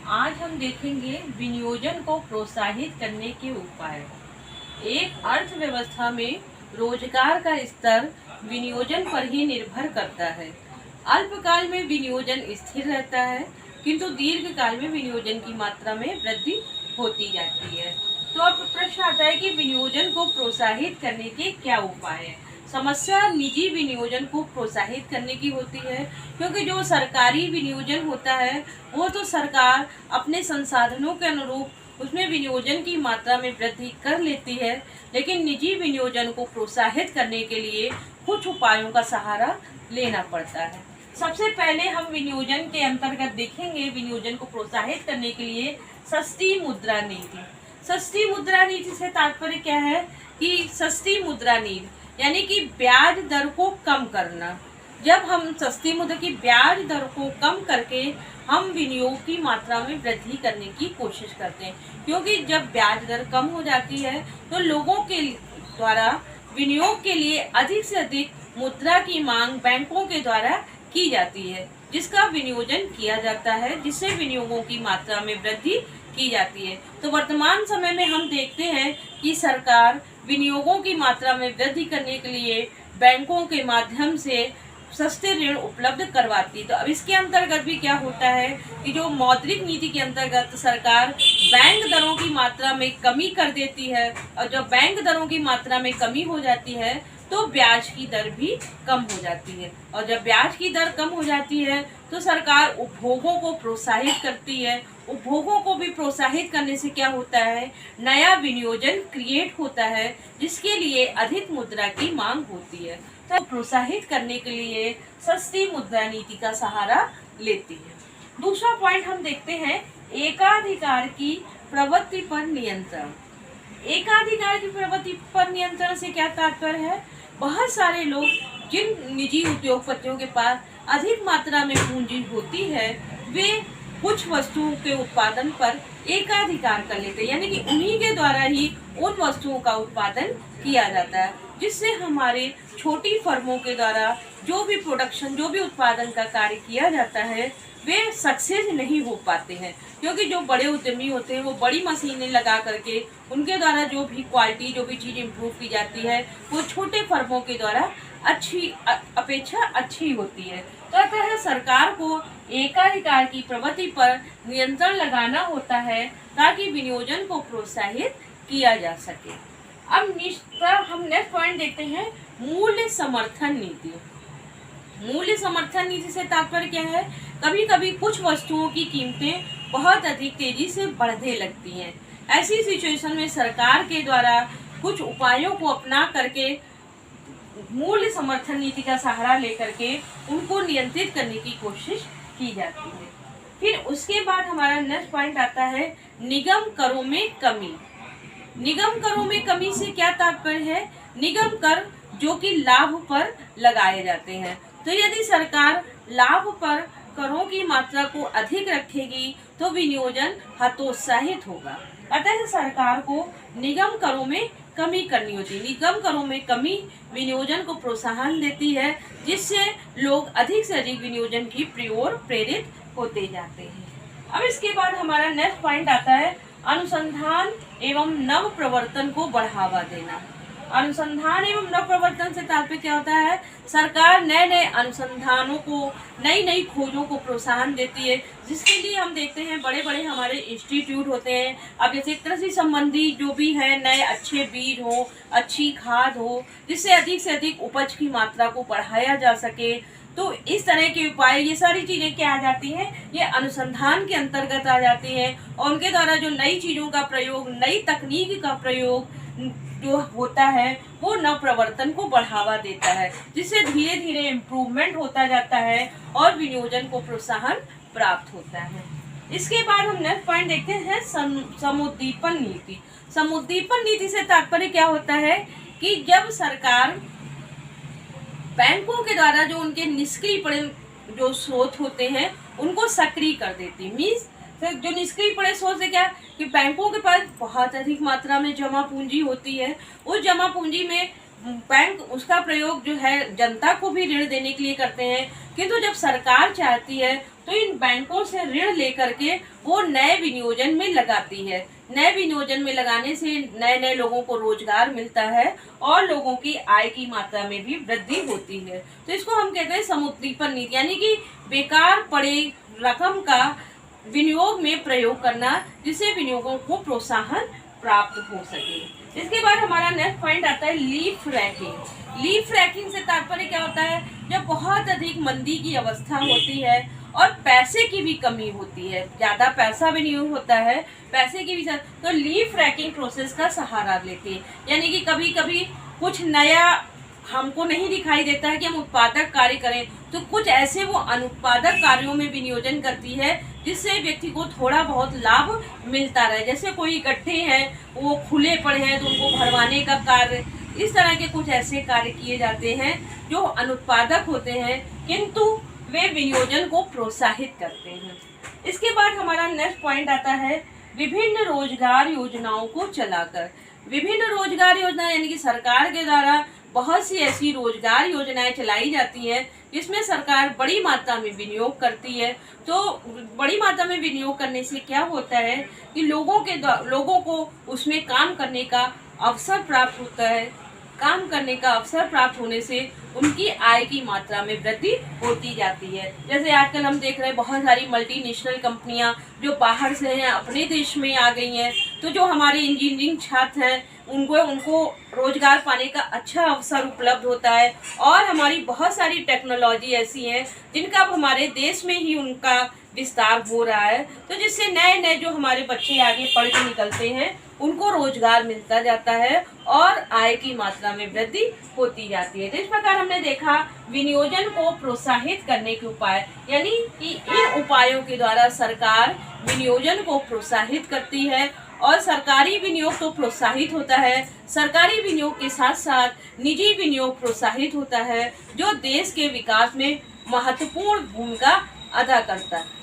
आज हम देखेंगे विनियोजन को प्रोत्साहित करने के उपाय। एक अर्थव्यवस्था में रोजगार का स्तर विनियोजन पर ही निर्भर करता है। अल्पकाल में विनियोजन स्थिर रहता है, किंतु दीर्घकाल में विनियोजन की मात्रा में वृद्धि होती जाती है। तो अब प्रश्न आता है कि विनियोजन को प्रोत्साहित करने के क्या उपाय हैं। समस्या निजी विनियोजन को प्रोत्साहित करने की होती है, क्योंकि जो सरकारी विनियोजन होता है वो तो सरकार अपने संसाधनों के अनुरूप उसमें विनियोजन की मात्रा में वृद्धि कर लेती है, लेकिन निजी विनियोजन को प्रोत्साहित करने के लिए कुछ उपायों का सहारा लेना पड़ता है। सबसे पहले हम विनियोजन के अंतर्गत देखेंगे विनियोजन को प्रोत्साहित करने के लिए सस्ती मुद्रा नीति। सस्ती मुद्रा नीति से तात्पर्य क्या है कि सस्ती मुद्रा नीति यानी कि ब्याज दर को कम करना। जब हम सस्ती मुद्रा की ब्याज दर को कम करके हम विनियोग की मात्रा में वृद्धि करने की कोशिश करते हैं, क्योंकि जब ब्याज दर कम हो जाती है तो लोगों के द्वारा विनियोग के लिए अधिक से अधिक मुद्रा की मांग बैंकों के द्वारा की जाती है, जिसका विनियोजन किया जाता है, जिससे विनियोगों की मात्रा में वृद्धि की जाती है। तो वर्तमान समय में हम देखते हैं कि सरकार विनियोगों की मात्रा में वृद्धि करने के लिए बैंकों के माध्यम से सस्ते ऋण उपलब्ध करवाती है। तो अब इसके अंतर्गत भी क्या होता है कि जो मौद्रिक नीति के अंतर्गत सरकार बैंक दरों की मात्रा में कमी कर देती है, और जब बैंक दरों की मात्रा में कमी हो जाती है तो ब्याज की दर भी कम हो जाती है, और जब ब्याज की दर कम हो जाती है तो सरकार उपभोगों को प्रोत्साहित करती है। उपभोगों को भी प्रोत्साहित करने से क्या होता है, नया विनियोजन क्रिएट होता है, जिसके लिए अधिक मुद्रा की मांग होती है। तो प्रोत्साहित करने के लिए सस्ती मुद्रा नीति का सहारा लेती है। दूसरा पॉइंट हम देखते हैं एकाधिकार की प्रवृत्ति पर नियंत्रण। एकाधिकार की प्रवृत्ति पर नियंत्रण से क्या तात्पर्य है, बहुत सारे लोग जिन निजी उद्योगपतियों के पास अधिक मात्रा में पूंजी होती है वे कुछ वस्तुओं के उत्पादन पर एकाधिकार कर लेते हैं, यानी कि उन्हीं के द्वारा ही उन वस्तुओं का उत्पादन किया जाता है, जिससे हमारे छोटी फर्मों के द्वारा जो भी प्रोडक्शन जो भी उत्पादन का कार्य किया जाता है वे सक्सेस नहीं हो पाते हैं, क्योंकि जो बड़े उद्यमी होते हैं वो बड़ी मशीनें लगा करके उनके द्वारा जो भी क्वालिटी जो भी चीज़ इम्प्रूव की जाती है वो छोटे फर्मों के द्वारा अपेक्षा अच्छी होती है। तो अतः सरकार को एकाधिकार की प्रवृत्ति पर नियंत्रण लगाना होता है ताकि विनियोजन को प्रोत्साहित किया जा सके। अब हम नेक्स्ट पॉइंट देखते हैं मूल्य समर्थन नीति। मूल्य समर्थन नीति से तात्पर्य क्या है, कभी कभी कुछ वस्तुओं की कीमतें बहुत अधिक तेजी से बढ़ने लगती हैं। ऐसी सिचुएशन में सरकार के द्वारा कुछ उपायों को अपना करके मूल्य समर्थन नीति का सहारा लेकर के उनको नियंत्रित करने की कोशिश की जाती है। फिर उसके बाद हमारा नेक्स्ट पॉइंट आता है निगम करों में कमी। निगम करों में कमी से क्या तात्पर्य है, निगम कर जो कि लाभ पर लगाए जाते हैं। तो यदि सरकार लाभ पर करों की मात्रा को अधिक रखेगी तो विनियोजन हतोत्साहित होगा। अतः सरकार को निगम करों में कमी करनी होती है। निगम करों में कमी विनियोजन को प्रोत्साहन देती है, जिससे लोग अधिक से अधिक विनियोजन की ओर प्रेरित होते जाते हैं। अब इसके बाद हमारा नेक्स्ट पॉइंट आता है अनुसंधान एवं नव प्रवर्तन को बढ़ावा देना। अनुसंधान एवं नव प्रवर्तन से तात्पर्य क्या होता है, सरकार नए नए अनुसंधानों को नई नई खोजों को प्रोत्साहन देती है, जिसके लिए हम देखते हैं बड़े बड़े हमारे इंस्टीट्यूट होते हैं। अब जैसे कृषि संबंधी जो भी है नए अच्छे बीज हो, अच्छी खाद हो, जिससे अधिक से अधिक उपज की मात्रा को बढ़ाया जा सके। तो इस तरह के उपाय ये सारी चीज़ें क्या आ जाती हैं, ये अनुसंधान के अंतर्गत आ जाती हैं, और उनके द्वारा जो नई चीज़ों का प्रयोग नई तकनीक का प्रयोग जो होता है वो नव प्रवर्तन को बढ़ावा देता है, जिससे धीरे धीरे इम्प्रूवमेंट होता जाता है और विनियोजन को प्रोत्साहन प्राप्त होता है। इसके बाद हम नेक्स्ट पॉइंट देखते हैं समुद्दीपन नीति। समुद्दीपन नीति से तात्पर्य क्या होता है कि जब सरकार बैंकों के द्वारा जो उनके निष्क्रिय पड़े जो स्रोत होते हैं उनको सक्रिय कर देती, मीन्स जो निष्क्रिय पड़े स्रोत से क्या कि बैंकों के पास बहुत अधिक मात्रा में जमा पूंजी होती है, उस जमा पूंजी में बैंक उसका प्रयोग जो है जनता को भी ऋण देने के लिए करते हैं, किंतु जब सरकार चाहती है तो इन बैंकों से ऋण लेकर के वो नए विनियोजन में लगाती है। नए विनियोजन में लगाने से नए नए लोगों को रोजगार मिलता है और लोगों की आय की मात्रा में भी वृद्धि होती है। तो इसको हम कहते हैं समुद्दीपन नीति, यानी कि बेकार पड़े रकम का विनियोग में प्रयोग करना, जिससे विनियोगों को प्रोत्साहन प्राप्त हो सके। इसके बाद हमारा नेक्स्ट पॉइंट आता है लीफ रैकिंग। लीफ रैकिंग से तात्पर्य क्या होता है? जब बहुत अधिक मंदी की अवस्था होती है और पैसे की भी कमी होती है, ज्यादा पैसा विनियोग होता है, पैसे की भी, तो लीफ रैकिंग प्रोसेस का सहारा लेते हैं। यानी कि कभी कभी कुछ नया हमको नहीं दिखाई देता है कि हम उत्पादक कार्य करें, तो कुछ ऐसे वो अनुत्पादक कार्यों में विनियोजन करती है जिससे व्यक्ति को थोड़ा बहुत लाभ मिलता रहे। जैसे कोई गड्ढे हैं वो खुले पड़े हैं तो उनको भरवाने का कार्य, इस तरह के कुछ ऐसे कार्य किए जाते हैं जो अनुत्पादक होते हैं किंतु वे विनियोजन को प्रोत्साहित करते हैं। इसके बाद हमारा नेक्स्ट पॉइंट आता है विभिन्न रोजगार योजनाओं को चलाकर। विभिन्न रोजगार योजनाएं यानी कि सरकार के द्वारा बहुत सी ऐसी रोजगार योजनाएं चलाई जाती हैं जिसमें सरकार बड़ी मात्रा में विनियोग करती है। तो बड़ी मात्रा में विनियोग करने से क्या होता है कि लोगों को उसमें काम करने का अवसर प्राप्त होता है। काम करने का अवसर प्राप्त होने से उनकी आय की मात्रा में वृद्धि होती जाती है। जैसे आजकल हम देख रहे हैं बहुत सारी मल्टीनेशनल कंपनियां जो बाहर से हैं अपने देश में आ गई हैं, तो जो हमारे इंजीनियरिंग छात्र हैं उनको रोजगार पाने का अच्छा अवसर उपलब्ध होता है। और हमारी बहुत सारी टेक्नोलॉजी ऐसी हैं जिनका अब हमारे देश में ही उनका विस्तार हो रहा है, तो जिससे नए नए जो हमारे बच्चे आगे पढ़ के निकलते हैं उनको रोजगार मिलता जाता है और आय की मात्रा में वृद्धि होती जाती है। तो इस प्रकार हमने देखा विनियोजन को प्रोत्साहित करने के उपाय, यानी कि इन उपायों के द्वारा सरकार विनियोजन को प्रोत्साहित करती है और सरकारी विनियोग तो प्रोत्साहित होता है, सरकारी विनियोग के साथ साथ निजी विनियोग प्रोत्साहित होता है जो देश के विकास में महत्वपूर्ण भूमिका अदा करता है।